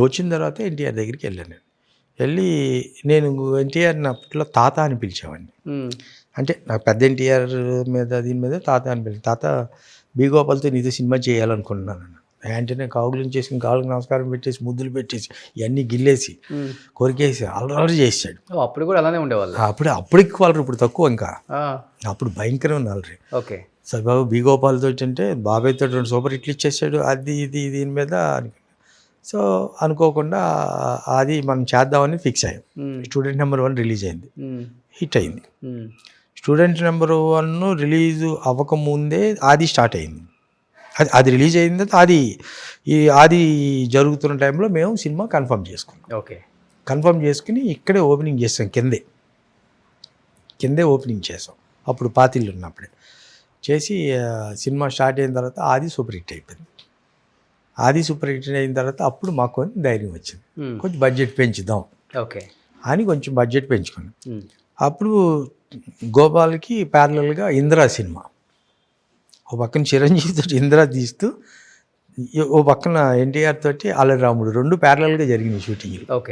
వచ్చిన తర్వాత ఎన్టీఆర్ దగ్గరికి వెళ్ళాను నేను. వెళ్ళి నేను ఎన్టీఆర్ని అప్పట్లో తాత అని పిలిచేవాడిని. అంటే నాకు పెద్ద ఎన్టీఆర్ మీద దీని మీద తాత అని పిలిచి, తాత బి గోపాల్తో నీతో సినిమా చేయాలనుకుంటున్నాను. వెంటనే కావుగులించేసి కాళ్ళకి నమస్కారం పెట్టేసి ముద్దులు పెట్టేసి ఇవన్నీ గిల్లేసి కొరికేసి అల్లరి చేసాడు. అప్పుడు కూడా అలానే ఉండేవాళ్ళు. అప్పుడు ఎక్కువ అల్లరి, ఇప్పుడు తక్కువ. ఇంకా అప్పుడు భయంకరమైన అల్లరి. ఓకే. సరిబాబు బి గోపాల్తో అంటే బాబాయ్తో 2 సూపర్ హిట్లు ఇచ్చేసాడు. అది ఇది దీని మీద సో అనుకోకుండా అది మనం చేద్దామని ఫిక్స్ అయ్యాం. స్టూడెంట్ నెంబర్ 1 రిలీజ్ అయింది, హిట్ అయింది. స్టూడెంట్ నెంబర్ 1 రిలీజ్ అవ్వకముందే ఆది స్టార్ట్ అయింది. అది రిలీజ్ అయిన తర్వాత ఆది జరుగుతున్న టైంలో మేము సినిమా కన్ఫర్మ్ చేసుకున్నాం. ఓకే. కన్ఫర్మ్ చేసుకుని ఇక్కడే ఓపెనింగ్ చేసాం, కిందే ఓపెనింగ్ చేసాం. అప్పుడు పాతిళ్ళు ఉన్నప్పుడే చేసి సినిమా స్టార్ట్ అయిన తర్వాత ఆది సూపర్ హిట్ అయిపోయింది. ఆది సూపర్ హిట్ అయిన తర్వాత అప్పుడు మాకు కొంచెం ధైర్యం వచ్చింది, కొంచెం బడ్జెట్ పెంచుదాం ఓకే అని కొంచెం బడ్జెట్ పెంచుకున్నాం. అప్పుడు గోపాల్కి ప్యారలల్గా ఇందిరా సినిమా, ఓ పక్కన చిరంజీవి తోటి ఇందిరా తీస్తూ, ఓ పక్కన ఎన్టీఆర్ తోటి అల్లరి రాముడు 2 ప్యారలల్గా జరిగినాయి షూటింగ్లు. ఓకే.